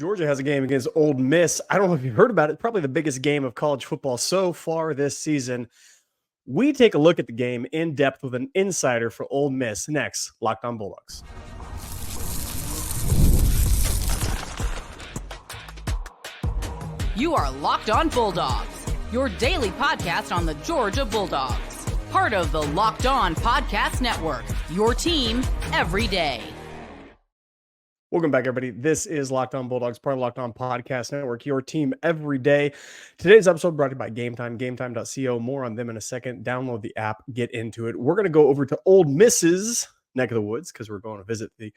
Georgia has a game against Ole Miss. I don't know if you've heard about it. Probably the biggest game of college football so far this season. We take a look at the game in depth with an insider for Ole Miss next. Locked on Bulldogs. You are Locked on Bulldogs, your daily podcast on the Georgia Bulldogs. Part of the Locked On Podcast Network, your team every day. Welcome back, everybody. This is Locked On Bulldogs, part of Locked On Podcast Network, your team every day. Today's episode brought to you by GameTime, gametime.co. More on them in a second. Download the app, get into it. We're going to go over to Ole Miss's neck of the woods because we're going to visit the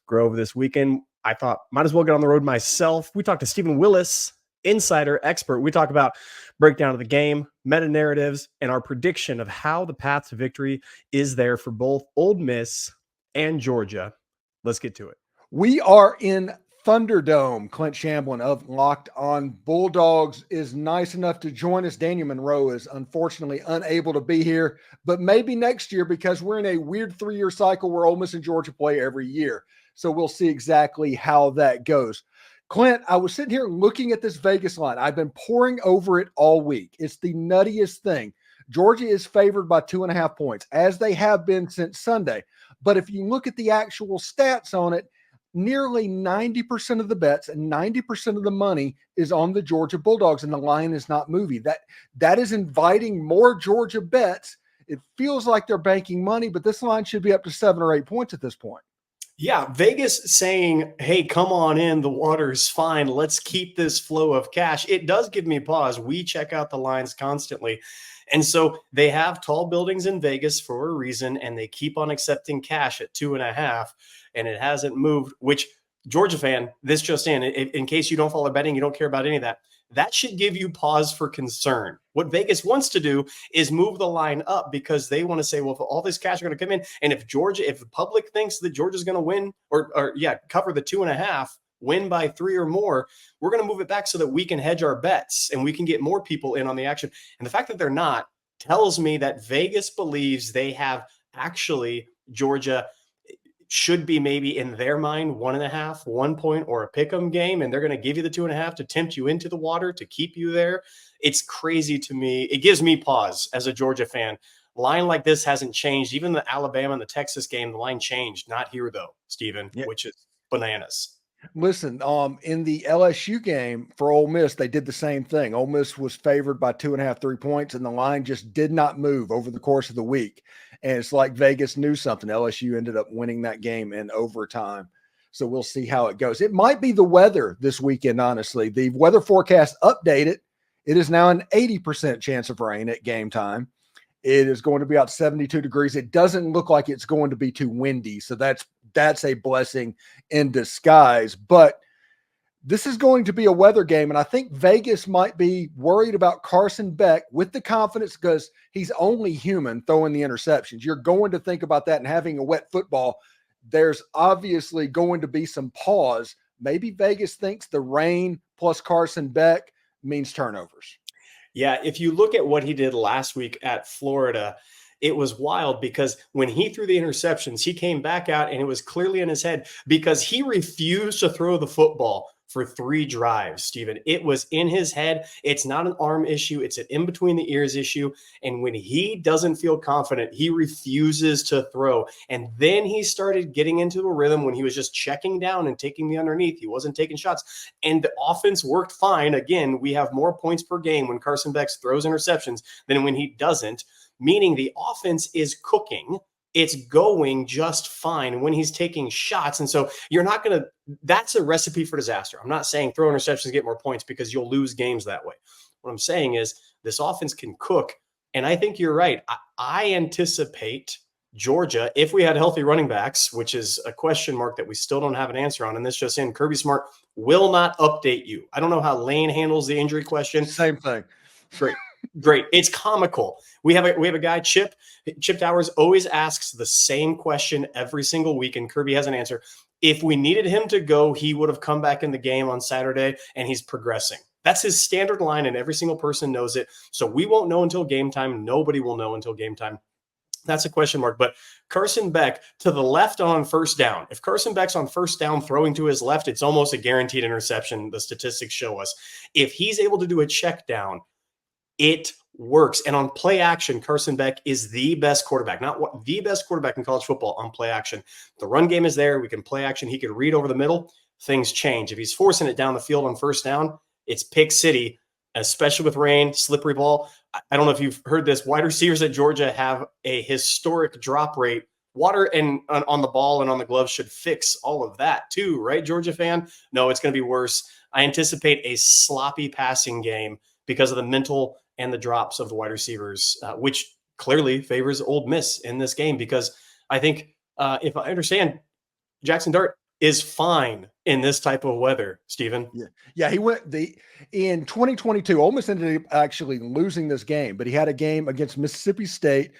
Grove this weekend. I thought, might as well get on the road myself. We talked to Stephen Willis, insider expert. We talk about breakdown of the game, meta narratives, and our prediction of how the path to victory is there for both Ole Miss and Georgia. Let's get to it. We are in Thunderdome. Clint Shamblin of Locked on Bulldogs is nice enough to join us. Daniel Monroe is unfortunately unable to be here, but maybe next year because we're in a weird 3-year cycle where Ole Miss and Georgia play every year. So we'll see exactly how that goes. Clint, I was sitting here looking at this Vegas line. I've been poring over it all week. It's the nuttiest thing. Georgia is favored by 2.5 points, as they have been since Sunday. But if you look at the actual stats on it, nearly 90% of the bets and 90% of the money is on the Georgia Bulldogs, and the line is not moving. That is inviting more Georgia bets. It feels like they're banking money, but this line should be up to 7 or 8 points at this point. Yeah, Vegas saying, hey, come on in. The water's fine. Let's keep this flow of cash. It does give me pause. We check out the lines constantly. And so they have tall buildings in Vegas for a reason, and they keep on accepting cash at 2.5, and it hasn't moved, which Georgia fan, this just in case you don't follow betting, you don't care about any of that, that should give you pause for concern. What Vegas wants to do is move the line up because they want to say, well, if all this cash are going to come in, and if the public thinks that Georgia's going to win or cover the 2.5, win by 3 or more, we're going to move it back so that we can hedge our bets and we can get more people in on the action. And the fact that they're not tells me that Vegas believes they have actually Georgia should be maybe in their mind 1.5, 1 point, or a pick'em game, and they're going to give you the 2.5 to tempt you into the water to keep you there. It's crazy to me. It gives me pause as a Georgia fan. Line like this hasn't changed. Even the Alabama and the Texas game, the line changed. Not here though, Stephen, which is bananas. Listen, in the LSU game for Ole Miss, they did the same thing. Ole Miss was favored by 2.5, 3 points, and the line just did not move over the course of the week. And it's like Vegas knew something. LSU ended up winning that game in overtime. So we'll see how it goes. It might be the weather this weekend, honestly. The weather forecast updated. It is now an 80% chance of rain at game time. It is going to be about 72 degrees. It doesn't look like it's going to be too windy. So that's a blessing in disguise. But this is going to be a weather game, and I think Vegas might be worried about Carson Beck with the confidence because he's only human throwing the interceptions. You're going to think about that, and having a wet football, there's obviously going to be some pause. Maybe Vegas thinks the rain plus Carson Beck means turnovers. Yeah, if you look at what he did last week at Florida, it was wild because when he threw the interceptions, he came back out and it was clearly in his head because he refused to throw the football for 3 drives, Stephen. It was in his head. It's not an arm issue. It's an in between the ears issue. And when he doesn't feel confident, he refuses to throw. And then he started getting into a rhythm when he was just checking down and taking the underneath. He wasn't taking shots. And the offense worked fine. Again, we have more points per game when Carson Beck throws interceptions than when he doesn't, meaning the offense is cooking. It's going just fine when he's taking shots. And so you're not going to, that's a recipe for disaster. I'm not saying throw interceptions, get more points because you'll lose games that way. What I'm saying is this offense can cook. And I think you're right. I anticipate Georgia, if we had healthy running backs, which is a question mark that we still don't have an answer on. And this just in, Kirby Smart will not update you. I don't know how Lane handles the injury question. Same thing. Great. It's comical. We have a guy, Chip Towers, always asks the same question every single week, and Kirby has an answer. If we needed him to go, he would have come back in the game on Saturday, and he's progressing. That's his standard line, and every single person knows it. So we won't know until game time. Nobody will know until game time. That's a question mark. But Carson Beck to the left on first down. If Carson Beck's on first down throwing to his left, it's almost a guaranteed interception. The statistics show us. If he's able to do a check down, it works. And on play action, Carson Beck is the best quarterback, the best quarterback in college football on play action. The run game is there. We can play action. He could read over the middle. Things change. If he's forcing it down the field on first down, it's pick city, especially with rain, slippery ball. I don't know if you've heard this. Wide receivers at Georgia have a historic drop rate. Water and on the ball and on the gloves should fix all of that too, right, Georgia fan? No, it's going to be worse. I anticipate a sloppy passing game because of the mental and the drops of the wide receivers, which clearly favors Ole Miss in this game, because I think if I understand, Jackson Dart is fine in this type of weather, Stephen. Yeah. He went in 2022, Ole Miss ended up actually losing this game, but he had a game against Mississippi State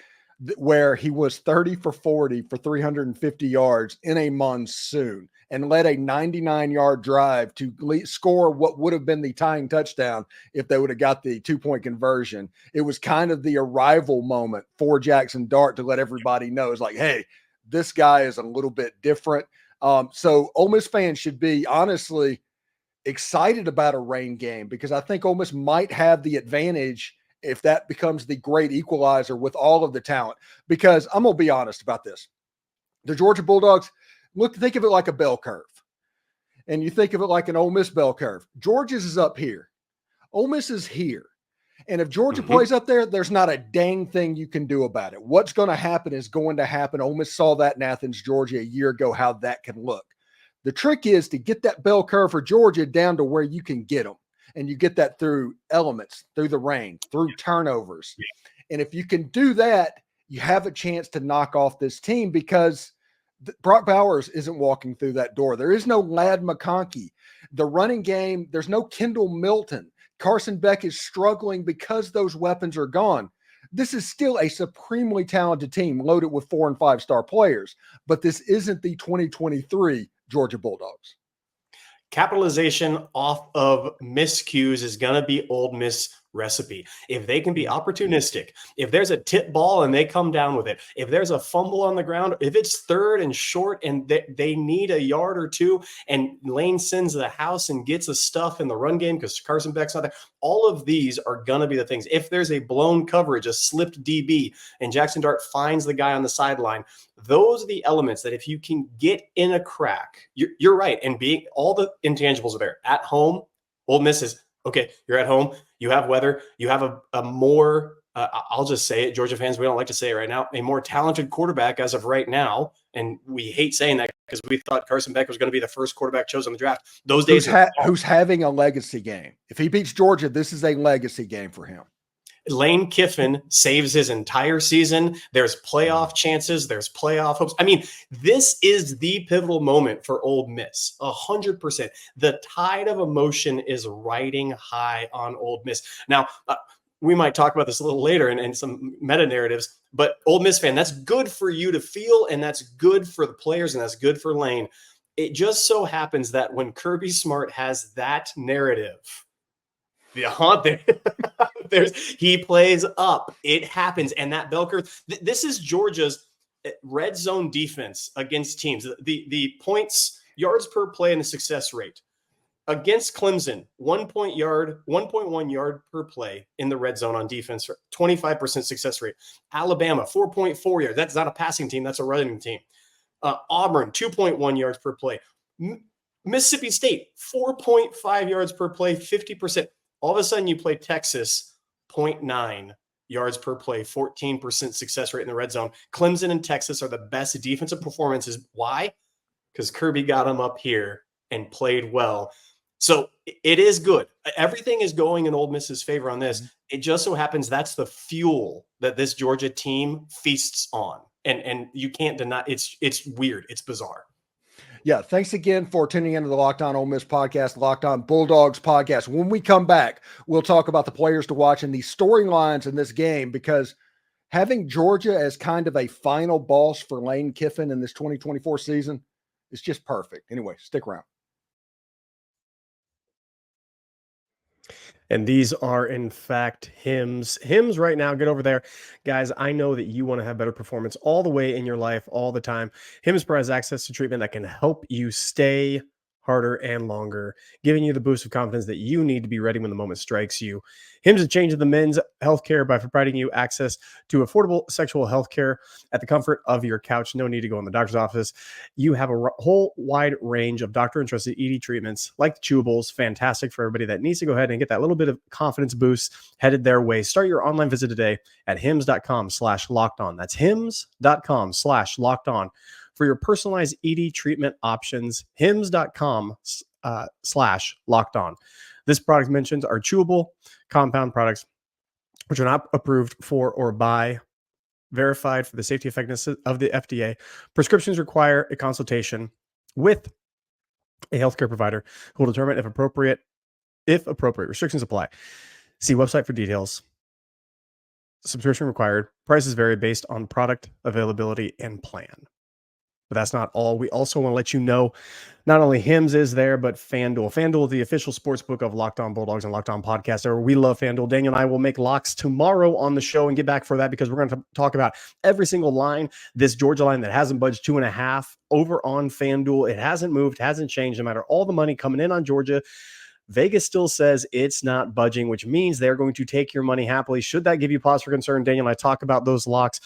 where he was 30 for 40 for 350 yards in a monsoon and led a 99-yard drive to score what would have been the tying touchdown if they would have got the 2-point conversion. It was kind of the arrival moment for Jackson Dart to let everybody know. It's like, hey, this guy is a little bit different. So Ole Miss fans should be honestly excited about a rain game, because I think Ole Miss might have the advantage if that becomes the great equalizer with all of the talent. Because I'm going to be honest about this. The Georgia Bulldogs, think of it like a bell curve. And you think of it like an Ole Miss bell curve. Georgia's is up here. Ole Miss is here. And if Georgia plays up there, there's not a dang thing you can do about it. What's going to happen is going to happen. Ole Miss saw that in Athens, Georgia a year ago, how that can look. The trick is to get that bell curve for Georgia down to where you can get them. And you get that through elements, through the rain, through turnovers. And if you can do that, you have a chance to knock off this team, because Brock Bowers isn't walking through that door. There is no Ladd McConkey. The running game, there's no Kendall Milton. Carson Beck is struggling because those weapons are gone. This is still a supremely talented team loaded with 4- and 5-star players, but this isn't the 2023 Georgia Bulldogs. Capitalization off of miscues is going to be Ole Miss recipe. If they can be opportunistic, if there's a tip ball and they come down with it, if there's a fumble on the ground, if it's third and short and they need a yard or two and Lane sends the house and gets the stuff in the run game because Carson Beck's not there, all of these are going to be the things. If there's a blown coverage, a slipped DB, and Jackson Dart finds the guy on the sideline, those are the elements that if you can get in a crack, you're right. And being all the intangibles are there. At home, Ole Miss is, okay, you're at home, you have weather, you have a more, I'll just say it, Georgia fans, we don't like to say it right now, a more talented quarterback as of right now. And we hate saying that because we thought Carson Beck was going to be the first quarterback chosen in the draft. Those days who's having a legacy game. If he beats Georgia, this is a legacy game for him. Lane Kiffin saves his entire season. There's playoff chances. There's playoff hopes. I mean, this is the pivotal moment for Ole Miss, 100%. The tide of emotion is riding high on Ole Miss. Now, we might talk about this a little later and some meta narratives, but Ole Miss fan, that's good for you to feel, and that's good for the players, and that's good for Lane. It just so happens that when Kirby Smart has that narrative, he plays up. It happens. And that bell curve, this is Georgia's red zone defense against teams. The points, yards per play, and the success rate. Against Clemson, 1.1 yard per play in the red zone on defense, 25% success rate. Alabama, 4.4 yards. That's not a passing team. That's a running team. Auburn, 2.1 yards per play. Mississippi State, 4.5 yards per play, 50%. All of a sudden, you play Texas, 0.9 yards per play, 14% success rate in the red zone. Clemson and Texas are the best defensive performances. Why? Because Kirby got them up here and played well. So it is good. Everything is going in Ole Miss's favor on this. It just so happens that's the fuel that this Georgia team feasts on. And you can't deny it's weird. It's bizarre. Yeah, thanks again for tuning into the Locked On Ole Miss podcast, Locked On Bulldogs podcast. When we come back, we'll talk about the players to watch and the storylines in this game, because having Georgia as kind of a final boss for Lane Kiffin in this 2024 season is just perfect. Anyway, stick around. And these are, in fact, Hims. Hims right now, get over there. Guys, I know that you want to have better performance all the way in your life, all the time. Hims provides access to treatment that can help you stay harder and longer, giving you the boost of confidence that you need to be ready when the moment strikes you. Hims is changing the men's healthcare by providing you access to affordable sexual healthcare at the comfort of your couch. No need to go in the doctor's office. You have a whole wide range of doctor-entrusted ED treatments like the chewables, fantastic for everybody that needs to go ahead and get that little bit of confidence boost headed their way. Start your online visit today at hims.com/lockedon. That's hims.com/lockedon for your personalized ED treatment options. hims.com/lockedon. This product mentions are chewable compound products, which are not approved for or by verified for the safety effectiveness of the FDA. Prescriptions require a consultation with a healthcare provider who will determine if appropriate restrictions apply. See website for details. Subscription required. Prices vary based on product availability and plan. But that's not all. We also want to let you know not only Hims is there, but FanDuel. FanDuel, the official sports book of Locked On Bulldogs and Locked On Podcast. We love FanDuel. Daniel and I will make locks tomorrow on the show and get back for that because we're going to talk about every single line. This Georgia line that hasn't budged 2.5 over on FanDuel. It hasn't moved, hasn't changed. No matter all the money coming in on Georgia, Vegas still says it's not budging, which means they're going to take your money happily. Should that give you pause for concern? Daniel and I talk about those locks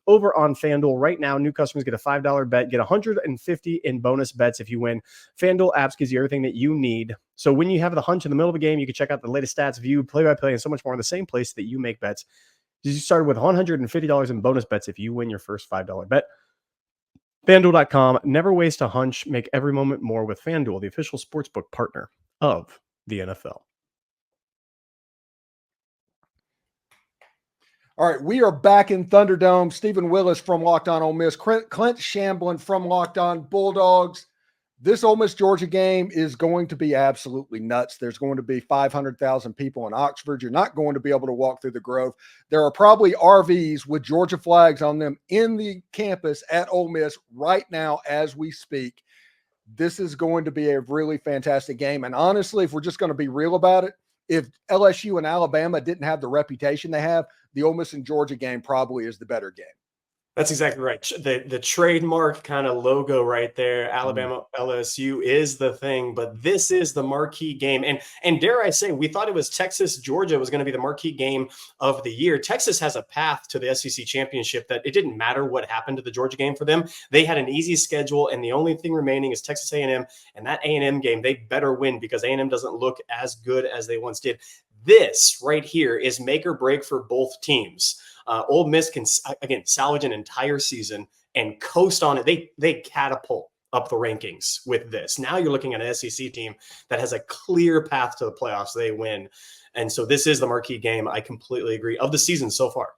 over on FanDuel right now. New customers get a $5 bet, get $150 in bonus bets if you win. FanDuel apps gives you everything that you need. So when you have the hunch in the middle of a game, you can check out the latest stats, view, play-by-play, and so much more in the same place that you make bets. You started with $150 in bonus bets if you win your first $5 bet. FanDuel.com. Never waste a hunch. Make every moment more with FanDuel, the official sportsbook partner of the NFL. All right, we are back in Thunderdome. Stephen Willis from Locked On Ole Miss, Clint Shamblin from Locked On Bulldogs. This Ole Miss Georgia game is going to be absolutely nuts. There's going to be 500,000 people in Oxford. You're not going to be able to walk through the Grove. There are probably RVs with Georgia flags on them in the campus at Ole Miss right now as we speak. This is going to be a really fantastic game. And honestly, if we're just going to be real about it, if LSU and Alabama didn't have the reputation they have, the Ole Miss and Georgia game probably is the better game. That's exactly right. The trademark kind of logo right there, Alabama LSU is the thing, but this is the marquee game. And dare I say, we thought it was Texas, Georgia was going to be the marquee game of the year. Texas has a path to the SEC championship that it didn't matter what happened to the Georgia game for them. They had an easy schedule, and the only thing remaining is Texas A&M, and that A&M game, they better win because A&M doesn't look as good as they once did. This right here is make or break for both teams. Ole Miss can, again, salvage an entire season and coast on it. They catapult up the rankings with this. Now you're looking at an SEC team that has a clear path to the playoffs. They win. And so this is the marquee game. I completely agree of the season so far.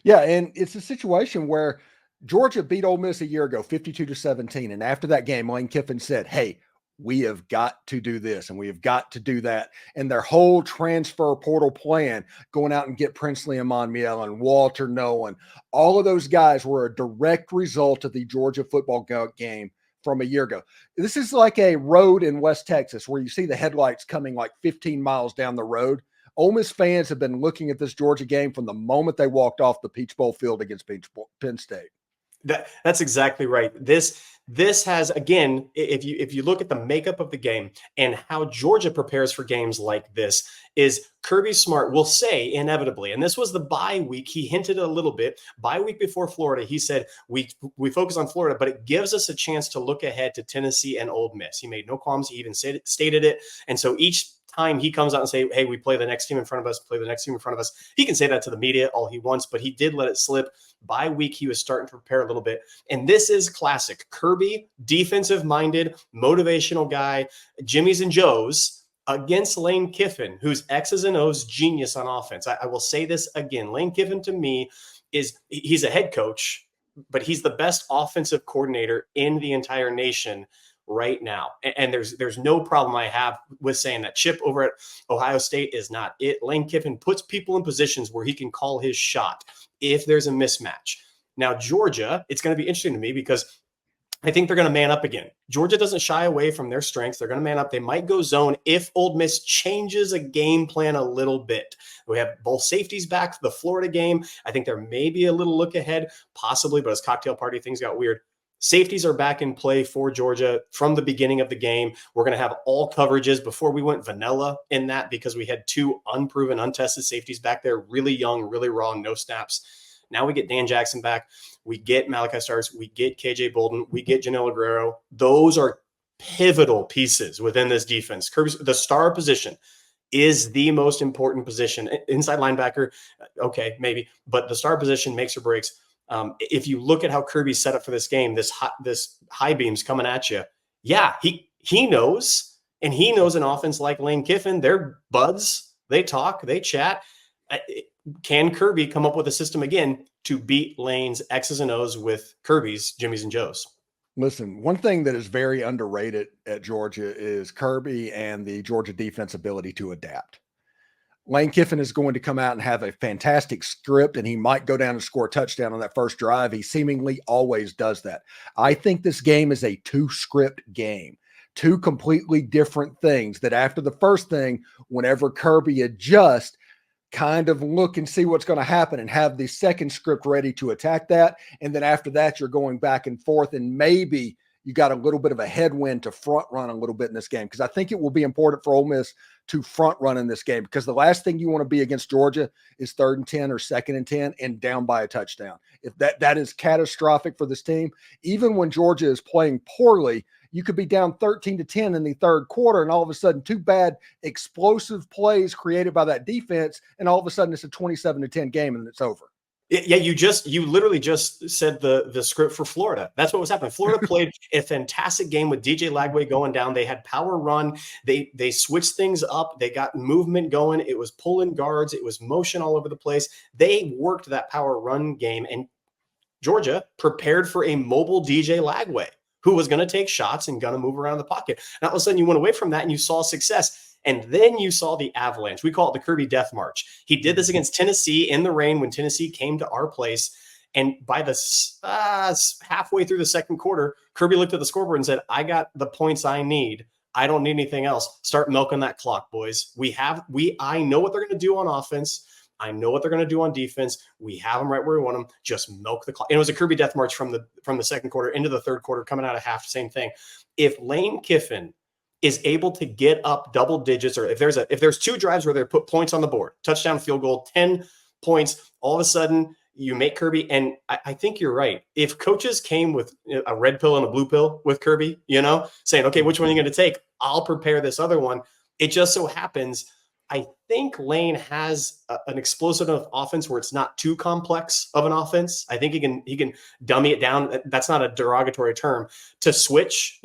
Yeah, and it's a situation where Georgia beat Ole Miss a year ago, 52-17. And after that game, Lane Kiffin said, hey, we have got to do this and we have got to do that. And their whole transfer portal plan, going out and get Princely and Monmiel and Walter Nolan, all of those guys were a direct result of the Georgia football game from a year ago. This is like a road in West Texas where you see the headlights coming like 15 miles down the road. Ole Miss fans have been looking at this Georgia game from the moment they walked off the Peach Bowl field against Penn State. That's exactly right. This has, again, if you look at the makeup of the game and how Georgia prepares for games like this, is Kirby Smart will say inevitably, and this was the bye week. He hinted a little bit. Bye week before Florida, he said we focus on Florida, but it gives us a chance to look ahead to Tennessee and Ole Miss. He made no qualms. He even stated it. And so each time he comes out and say, hey, we play the next team in front of us, play the next team in front of us. He can say that to the media all he wants, but he did let it slip. By week, he was starting to prepare a little bit. And this is classic. Kirby, defensive-minded, motivational guy, Jimmy's and Joe's against Lane Kiffin, who's X's and O's genius on offense. I will say this again. Lane Kiffin, to me, he's a head coach, but he's the best offensive coordinator in the entire nation right now. And there's no problem I have with saying that Chip over at Ohio State is not it. Lane Kiffin puts people in positions where he can call his shot if there's a mismatch. Now, Georgia, it's going to be interesting to me because I think they're going to man up again. Georgia doesn't shy away from their strengths. They're going to man up. They might go zone if Ole Miss changes a game plan a little bit. We have both safeties back for the Florida game. I think there may be a little look ahead, possibly, but as cocktail party things got weird. Safeties are back in play for Georgia from the beginning of the game. We're going to have all coverages. Before we went vanilla in that because we had 2 unproven, untested safeties back there, really young, really raw, no snaps. Now we get Dan Jackson back. We get Malachi Starks. We get KJ Bolden. We get Janelle Aguero. Those are pivotal pieces within this defense. Kirby's, the star position is the most important position. Inside linebacker, okay, maybe, but the star position makes or breaks. If you look at how Kirby's set up for this game, this high beam's coming at you. Yeah, he knows, and he knows an offense like Lane Kiffin. They're buds. They talk. They chat. Can Kirby come up with a system again to beat Lane's X's and O's with Kirby's Jimmy's and Joe's? Listen, one thing that is very underrated at Georgia is Kirby and the Georgia defense ability to adapt. Lane Kiffin is going to come out and have a fantastic script, and he might go down and score a touchdown on that first drive. He seemingly always does that. I think this game is a 2-script game, 2 completely different things that after the first thing, whenever Kirby adjusts, kind of look and see what's going to happen and have the second script ready to attack that. And then after that, you're going back and forth, and maybe you got a little bit of a headwind to front run a little bit in this game, because I think it will be important for Ole Miss to front run in this game, because the last thing you want to be against Georgia is 3rd and 10 or 2nd and 10 and down by a touchdown. If that is catastrophic for this team. Even when Georgia is playing poorly, you could be down 13-10 in the third quarter, and all of a sudden 2 bad explosive plays created by that defense, and all of a sudden it's a 27-10 game and it's over. Yeah, you literally just said the script for Florida. That's what was happening. Florida played a fantastic game with DJ Lagway going down. They had power run. They switched things up. They got movement going. It was pulling guards. It was motion all over the place. They worked that power run game, and Georgia prepared for a mobile DJ Lagway who was going to take shots and going to move around the pocket. And all of a sudden you went away from that and you saw success. And then you saw the avalanche. We call it the Kirby Death March. He did this against Tennessee in the rain when Tennessee came to our place. And by the halfway through the second quarter, Kirby looked at the scoreboard and said, I got the points I need. I don't need anything else. Start milking that clock, boys. I know what they're going to do on offense. I know what they're going to do on defense. We have them right where we want them. Just milk the clock. And it was a Kirby Death March from the second quarter into the third quarter, coming out of half, same thing. If Lane Kiffin is able to get up double digits, or if there's 2 drives where they put points on the board, touchdown, field goal, 10 points, all of a sudden you make Kirby. And I think you're right. If coaches came with a red pill and a blue pill with Kirby, saying, okay, which one are you going to take? I'll prepare this other one. It just so happens, I think Lane has an explosive enough offense where it's not too complex of an offense. I think he can dummy it down. That's not a derogatory term, to switch,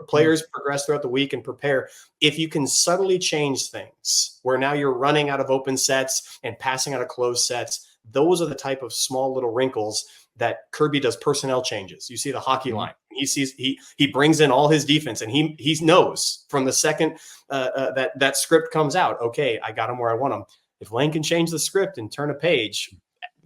players progress throughout the week and prepare. If you can subtly change things where now you're running out of open sets and passing out of closed sets, those are the type of small little wrinkles that Kirby does personnel changes. You see the hockey line. He brings in all his defense, and he knows from the second that script comes out, okay, I got him where I want him. If Lane can change the script and turn a page,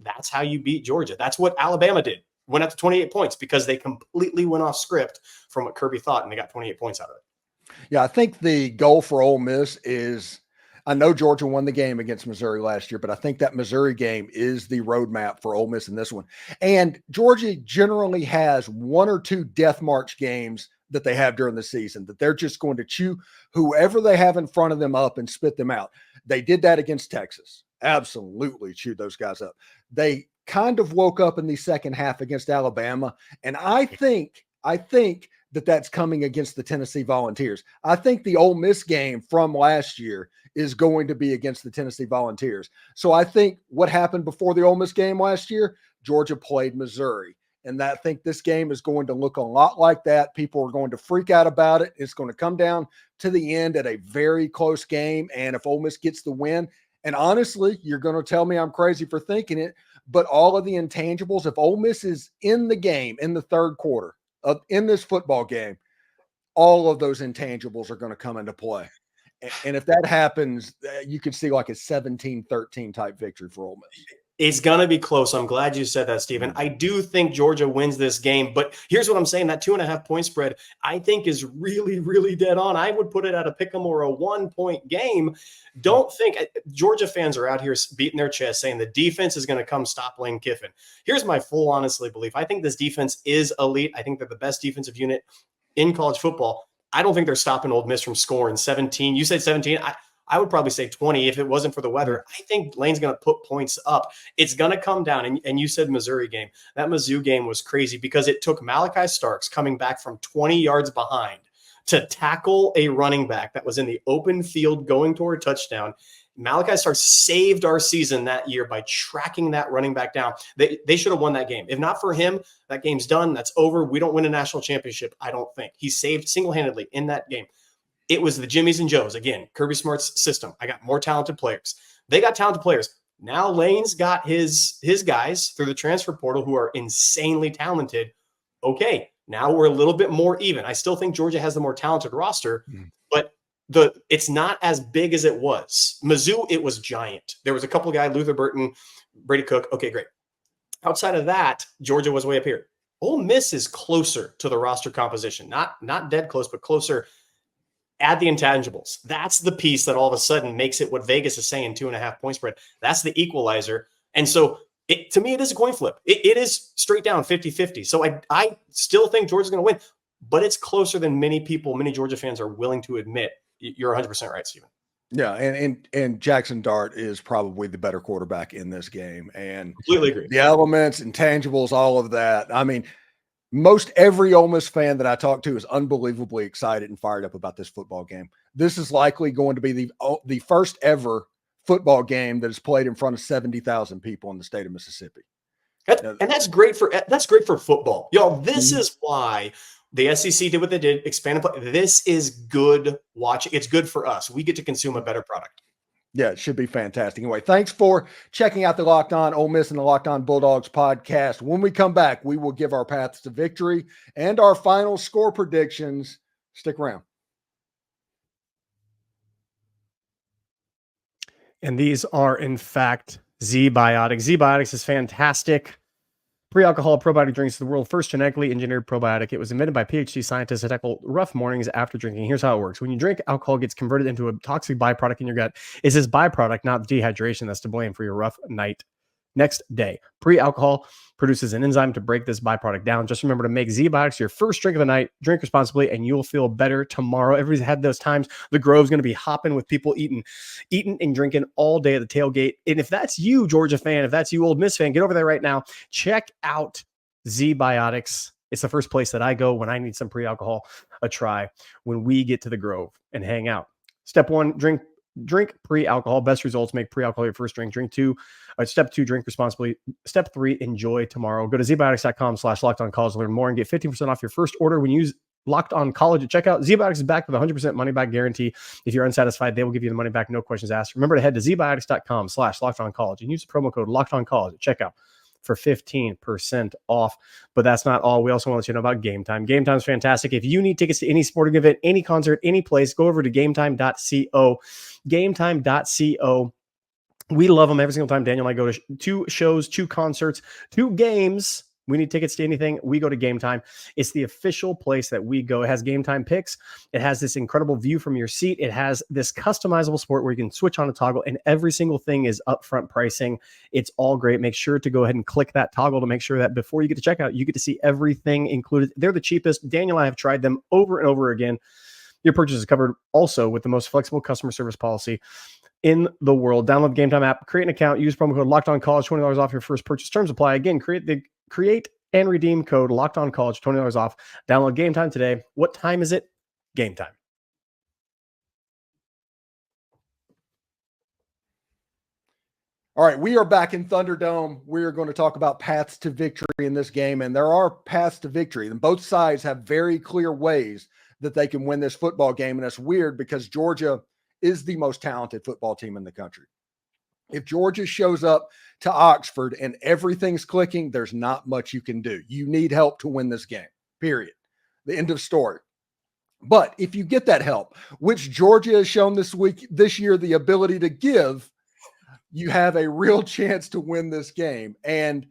that's how you beat Georgia. That's what Alabama did. Went up to 28 points because they completely went off script from what Kirby thought, and they got 28 points out of it. Yeah, I think the goal for Ole Miss is, I know Georgia won the game against Missouri last year, but I think that Missouri game is the roadmap for Ole Miss in this one. And Georgia generally has 1 or 2 death march games that they have during the season, that they're just going to chew whoever they have in front of them up and spit them out. They did that against Texas. Absolutely chewed those guys up. They kind of woke up in the second half against Alabama. And I think that that's coming against the Tennessee Volunteers. I think the Ole Miss game from last year is going to be against the Tennessee Volunteers. So I think what happened before the Ole Miss game last year, Georgia played Missouri. And I think this game is going to look a lot like that. People are going to freak out about it. It's going to come down to the end at a very close game. And if Ole Miss gets the win, and honestly, you're going to tell me I'm crazy for thinking it, but all of the intangibles, if Ole Miss is in the game in the third quarter, in this football game, all of those intangibles are going to come into play. And if that happens, you could see like a 17-13 type victory for Ole Miss. It's going to be close. I'm glad you said that, Stephen. I do think Georgia wins this game, but here's what I'm saying. That 2.5 point spread, I think, is really, really dead on. I would put it at a pick 'em or a 1-point game. Don't think Georgia fans are out here beating their chest saying the defense is going to come stop Lane Kiffin. Here's my full, honestly, belief. I think this defense is elite. I think they're the best defensive unit in college football. I don't think they're stopping Ole Miss from scoring 17. You said 17. I would probably say 20 if it wasn't for the weather. I think Lane's going to put points up. It's going to come down. And you said Missouri game. That Mizzou game was crazy because it took Malachi Starks coming back from 20 yards behind to tackle a running back that was in the open field going toward a touchdown. Malachi Starks saved our season that year by tracking that running back down. They should have won that game. If not for him, that game's done. That's over. We don't win a national championship, I don't think. He saved single-handedly in that game. It was the Jimmies and Joes. Again, Kirby Smart's system. I got more talented players. They got talented players. Now Lane's got his guys through the transfer portal who are insanely talented. Okay, now we're a little bit more even. I still think Georgia has the more talented roster, but it's not as big as it was. Mizzou, it was giant. There was a couple of guys, Luther Burton, Brady Cook. Okay, great. Outside of that, Georgia was way up here. Ole Miss is closer to the roster composition. Not dead close, but closer. Add the intangibles. That's the piece that all of a sudden makes it what Vegas is saying, 2.5 point spread. That's the equalizer. And so to me, it is a coin flip. It is straight down 50-50. So I still think Georgia's going to win, but it's closer than many Georgia fans are willing to admit. You're 100% right, Stephen. Yeah, and Jackson Dart is probably the better quarterback in this game. And completely agree. The elements, intangibles, all of that. I mean, most every Ole Miss fan that I talk to is unbelievably excited and fired up about this football game. This is likely going to be the first ever football game that is played in front of 70,000 people in the state of Mississippi. And that's great for football. Y'all, this is why the SEC did what they did, expanded play. This is good watching. It's good for us. We get to consume a better product. Yeah, it should be fantastic. Anyway, thanks for checking out the Locked On Ole Miss and the Locked On Bulldogs podcast. When we come back, we will give our paths to victory and our final score predictions. Stick around. And these are, in fact, Z-Biotics. Z-Biotics is fantastic. Pre-alcohol probiotic drinks, the world's first genetically engineered probiotic. It was invented by PhD scientists to tackle rough mornings after drinking. Here's how it works. When you drink, alcohol gets converted into a toxic byproduct in your gut. It's this byproduct, not dehydration, that's to blame for your rough night. Next day, pre-alcohol produces an enzyme to break this byproduct down. Just remember to make Z-Biotics your first drink of the night. Drink responsibly, and you'll feel better tomorrow. Everybody's had those times. The Grove's going to be hopping with people eating and drinking all day at the tailgate. And if that's you, Georgia fan, if that's you, Ole Miss fan, get over there right now. Check out Z-Biotics. It's the first place that I go when I need some pre-alcohol, a try when we get to the Grove and hang out. Step 1, drink pre-alcohol. Best results, make pre-alcohol your first drink. Step 2, drink responsibly. Step 3, enjoy tomorrow. Go to zbiotics.com/lockedoncollege to learn more and get 15% off your first order when you use Locked On College at checkout. Z-Biotics is back with a 100% money back guarantee. If you're unsatisfied, they will give you the money back, no questions asked. Remember to head to zbiotics.com/lockedoncollege and use the promo code lockedoncollege at checkout for 15% off. But that's not all. We also want to let you know about Game Time. Game Time is fantastic. If you need tickets to any sporting event, any concert, any place, go over to gametime.co. Gametime.co. We love them every single time. Daniel and I go to 2 shows, 2 concerts, 2 games. We need tickets to anything. We go to Game Time. It's the official place that we go. It has Game Time picks. It has this incredible view from your seat. It has this customizable sport where you can switch on a toggle, and every single thing is upfront pricing. It's all great. Make sure to go ahead and click that toggle to make sure that before you get to checkout, you get to see everything included. They're the cheapest. Daniel and I have tried them over and over again. Your purchase is covered also with the most flexible customer service policy in the world. Download the Game Time app, create an account, use promo code LockedOnCollege, $20 off your first purchase. Terms apply. Again, create and redeem code LockedOnCollege, $20 off. Download Game Time today. What time is it? Game Time. All right, we are back in Thunderdome. We are going to talk about paths to victory in this game, and there are paths to victory, and both sides have very clear ways that they can win this football game, and it's weird because Georgia is the most talented football team in the country. If Georgia shows up to Oxford and everything's clicking, there's not much you can do. You need help to win this game, period. The end of story. But if you get that help, which Georgia has shown this year, the ability to give, you have a real chance to win this game. And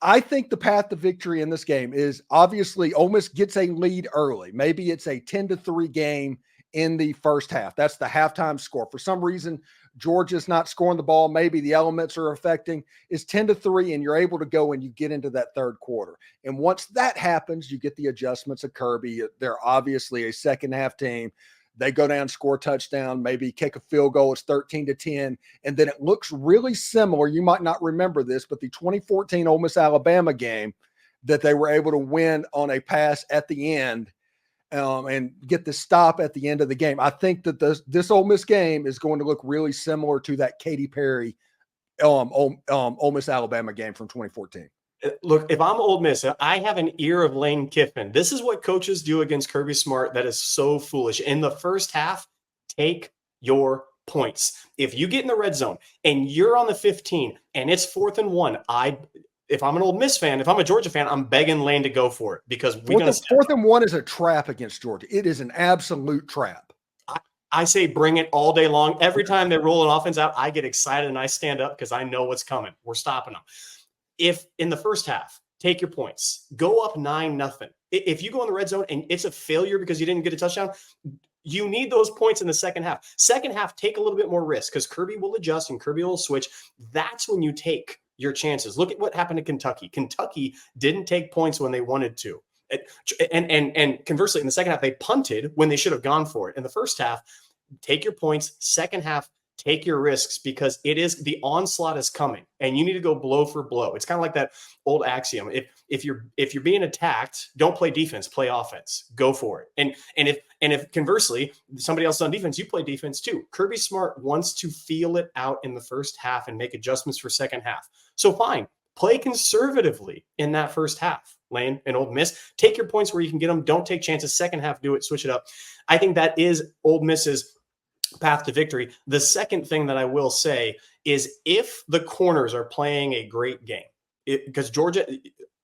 I think the path to victory in this game is obviously Ole Miss gets a lead early. Maybe it's a 10-3 game in the first half. That's the halftime score. For some reason, Georgia's not scoring the ball. Maybe the elements are affecting. It's 10-3, and you're able to go and you get into that third quarter. And once that happens, you get the adjustments of Kirby. They're obviously a second half team. They go down, score a touchdown, maybe kick a field goal. It's 13-10. And then it looks really similar. You might not remember this, but the 2014 Ole Miss Alabama game that they were able to win on a pass at the end and get the stop at the end of the game. I think that this Ole Miss game is going to look really similar to that Katy Perry Ole Miss Alabama game from 2014. Look, if I'm Ole Miss, I have an ear of Lane Kiffin. This is what coaches do against Kirby Smart that is so foolish. In the first half, take your points. If you get in the red zone and you're on the 15 and it's 4th and 1, if I'm an Ole Miss fan, if I'm a Georgia fan, I'm begging Lane to go for it because we're going to. 4th and 1 is a trap against Georgia. It is an absolute trap. I say bring it all day long. Every time they roll an offense out, I get excited and I stand up because I know what's coming. We're stopping them. If in the first half, take your points, go up 9-0. If you go in the red zone and it's a failure because you didn't get a touchdown, you need those points in the second half. Second half, take a little bit more risk because Kirby will adjust and Kirby will switch. That's when you take your chances. Look at what happened to Kentucky. Kentucky didn't take points when they wanted to. And conversely, in the second half, they punted when they should have gone for it. In the first half, take your points. Second half, take your risks because the onslaught is coming and you need to go blow for blow. It's kind of like that old axiom. If you're being attacked, don't play defense, play offense, go for it. And if conversely, somebody else on defense, you play defense too. Kirby Smart wants to feel it out in the first half and make adjustments for second half. So fine, play conservatively in that first half. Lane and Ole Miss, take your points where you can get them. Don't take chances. Second half, do it, switch it up. I think that is Ole Miss's path to victory. The second thing that I will say is if the corners are playing a great game, because Georgia,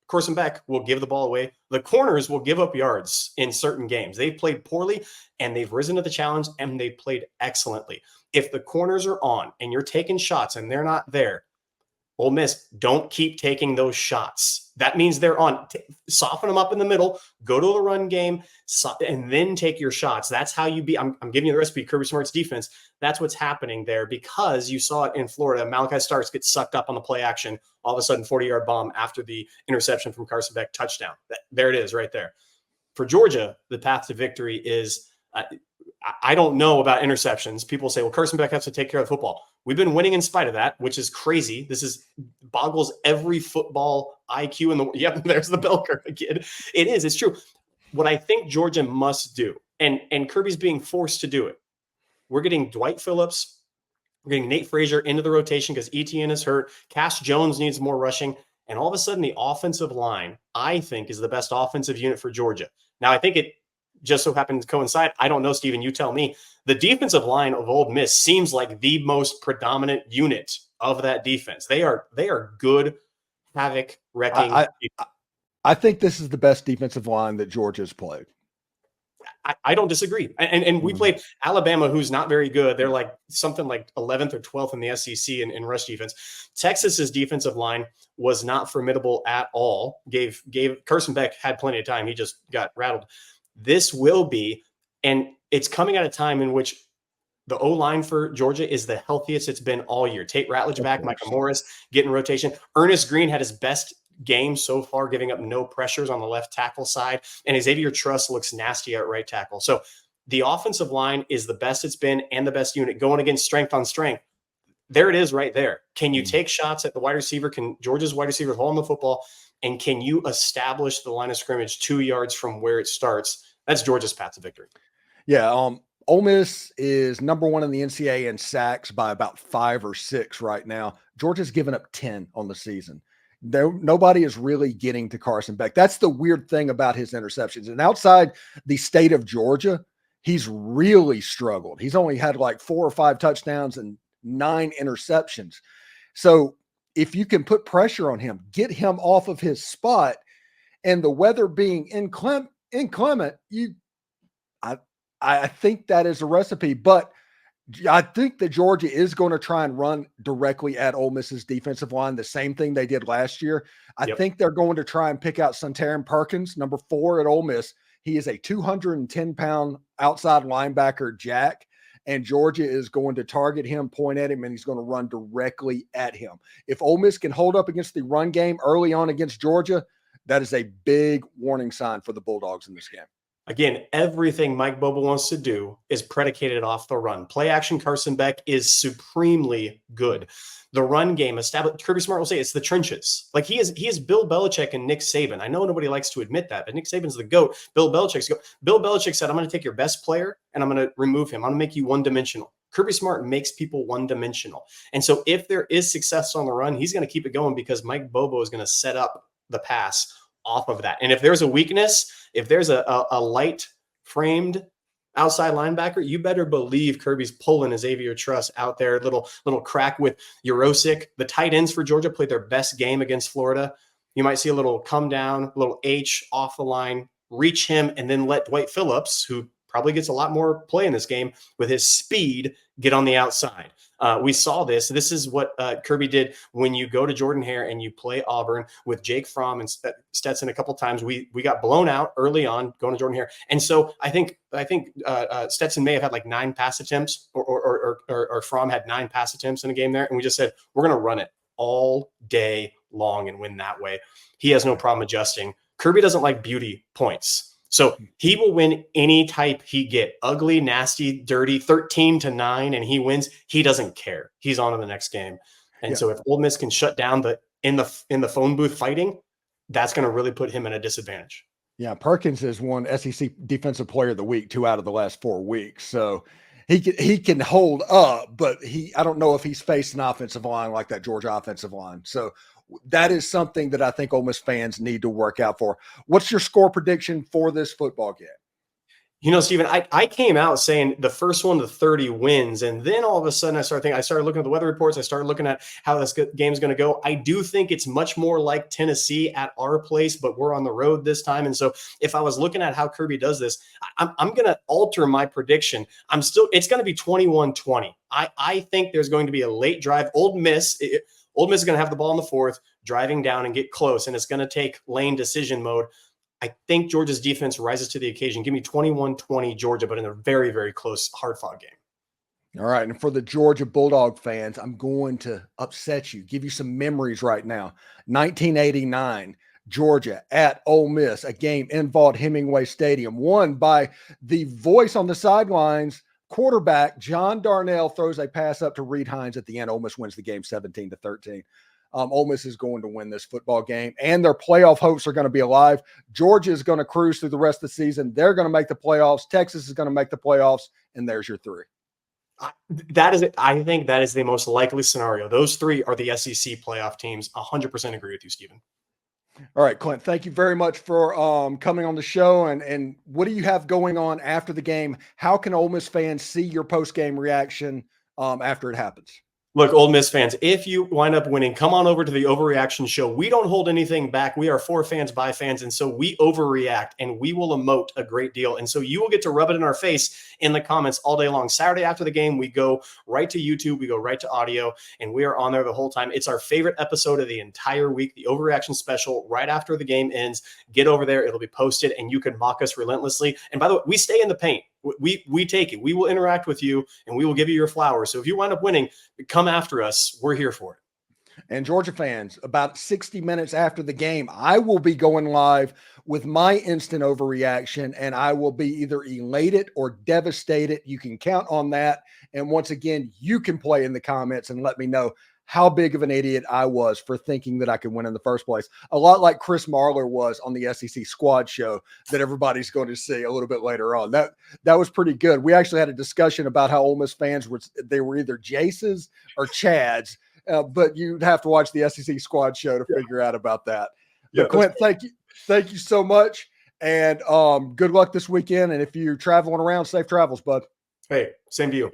Carson Beck will give the ball away. The corners will give up yards in certain games. They've played poorly and they've risen to the challenge and they played excellently. If the corners are on and you're taking shots and they're not there, Ole Miss, don't keep taking those shots. That means they're on. Soften them up in the middle, go to the run game, and then take your shots. That's how you I'm giving you the recipe, Kirby Smart's defense. That's what's happening there because you saw it in Florida. Malachi Starks gets sucked up on the play action. All of a sudden, 40-yard bomb after the interception from Carson Beck, touchdown. There it is right there. For Georgia, the path to victory is I don't know about interceptions. People say, well, Carson Beck has to take care of the football. We've been winning in spite of that, which is crazy. This boggles every football IQ in the world. Yep, there's the bell curve again. It is. It's true. What I think Georgia must do, and Kirby's being forced to do it, we're getting Dwight Phillips, we're getting Nate Frazier into the rotation because ETN is hurt. Cash Jones needs more rushing. And all of a sudden, the offensive line, I think, is the best offensive unit for Georgia. Now, I think it just so happened to coincide. I don't know, Steven, you tell me. The defensive line of Ole Miss seems like the most predominant unit of that defense. They are good, havoc wrecking. I think this is the best defensive line that Georgia's played. I don't disagree. And we played Alabama, who's not very good. They're like something like 11th or 12th in the SEC in rush defense. Texas's defensive line was not formidable at all. Carson Beck had plenty of time. He just got rattled. This will be, and it's coming at a time in which the O-line for Georgia is the healthiest it's been all year. Tate Ratledge back, Micah Morris getting rotation. Ernest Green had his best game so far, giving up no pressures on the left tackle side, and Xavier Truss looks nasty at right tackle. So the offensive line is the best it's been and the best unit going against strength on strength. There it is right there. Can you take shots at the wide receiver? Can Georgia's wide receiver hold on the football? And can you establish the line of scrimmage 2 yards from where it starts? That's Georgia's path to victory. Yeah. Ole Miss is number one in the NCAA in sacks by about 5 or 6 right now. Georgia's given up 10 on the season. Nobody is really getting to Carson Beck. That's the weird thing about his interceptions. And outside the state of Georgia, he's really struggled. He's only had like 4 or 5 touchdowns and 9 interceptions. So if you can put pressure on him, get him off of his spot, and the weather being inclement, I think that is a recipe. But I think that Georgia is going to try and run directly at Ole Miss's defensive line, the same thing they did last year. I think they're going to try and pick out Suntaran Perkins, number 4 at Ole Miss. He is a 210-pound outside linebacker jack, and Georgia is going to target him, point at him, and he's going to run directly at him. If Ole Miss can hold up against the run game early on against Georgia, that is a big warning sign for the Bulldogs in this game. Again, everything Mike Bobo wants to do is predicated off the run. Play action Carson Beck is supremely good. The run game established. Kirby Smart will say it's the trenches. Like he is Bill Belichick and Nick Saban. I know nobody likes to admit that, but Nick Saban's the GOAT. Bill Belichick's the GOAT. Bill Belichick said, I'm going to take your best player and I'm going to remove him. I'm going to make you one-dimensional. Kirby Smart makes people one-dimensional. And so if there is success on the run, he's going to keep it going because Mike Bobo is going to set up the pass off of that. And if there's a weakness, if there's a light framed outside linebacker, you better believe Kirby's pulling his Xavier Truss out there. Little crack with Urosic. The tight ends for Georgia played their best game against Florida. You might see a little come down, a little H off the line, reach him, and then let Dwight Phillips, who probably gets a lot more play in this game with his speed, get on the outside. We saw this. This is what Kirby did when you go to Jordan-Hare and you play Auburn with Jake Fromm and Stetson a couple times. We got blown out early on going to Jordan-Hare. And so I think Stetson may have had like 9 pass attempts or Fromm had 9 pass attempts in a game there. And we just said, we're going to run it all day long and win that way. He has no problem adjusting. Kirby doesn't like beauty points. So he will win any type he get, ugly, nasty, dirty, 13-9, and he wins. He doesn't care. He's on to the next game. And so if Ole Miss can shut down in the phone booth fighting, that's going to really put him in a disadvantage. Yeah, Perkins has won SEC Defensive Player of the Week 2 out of the last 4 weeks. So he can hold up, but I don't know if he's faced an offensive line like that Georgia offensive line. So that is something that I think Ole Miss fans need to work out for. What's your score prediction for this football game? You know, Steven, I came out saying the first 1 to 30 wins, and then all of a sudden I started looking at the weather reports. I started looking at how this game's going to go. I do think it's much more like Tennessee at our place, but we're on the road this time. And so if I was looking at how Kirby does this, I'm going to alter my prediction. It's going to be 21-20. I think there's going to be a late drive. Ole Miss is going to have the ball in the 4th, driving down and get close, and it's going to take lane decision mode. I think Georgia's defense rises to the occasion. Give me 21-20 Georgia, but in a very, very close, hard-fought game. All right, and for the Georgia Bulldog fans, I'm going to upset you, give you some memories right now. 1989, Georgia at Ole Miss, a game in Vaught-Hemingway Stadium, won by the voice on the sidelines. Quarterback John Darnell throws a pass up to Reed Hines at the end. Ole Miss wins the game 17-13. Ole Miss is going to win this football game, and their playoff hopes are going to be alive. Georgia is going to cruise through the rest of the season. They're going to make the playoffs. Texas is going to make the playoffs, and there's your 3. I think that is the most likely scenario. Those 3 are the SEC playoff teams. 100% agree with you, Stephen. All right, Clint, thank you very much for coming on the show. And what do you have going on after the game? How can Ole Miss fans see your post-game reaction after it happens? Look, Ole Miss fans, if you wind up winning, come on over to the Overreaction Show. We don't hold anything back. We are for fans, by fans, and so we overreact, and we will emote a great deal. And so you will get to rub it in our face in the comments all day long. Saturday after the game, we go right to YouTube. We go right to audio, and we are on there the whole time. It's our favorite episode of the entire week, the Overreaction Special, right after the game ends. Get over there. It'll be posted, and you can mock us relentlessly. And by the way, we stay in the paint. We take it. We will interact with you, and we will give you your flowers. So if you wind up winning, come after us. We're here for it. And Georgia fans, about 60 minutes after the game, I will be going live with my instant overreaction, and I will be either elated or devastated. You can count on that. And once again, you can play in the comments and let me know how big of an idiot I was for thinking that I could win in the first place. A lot like Chris Marler was on the SEC Squad show that everybody's going to see a little bit later on. That was pretty good. We actually had a discussion about how Ole Miss fans were either Jaces or Chads, but you'd have to watch the SEC Squad show to figure out about that. Yeah, but Clint, thank you so much, and good luck this weekend. And if you're traveling around, safe travels, bud. Hey, same to you.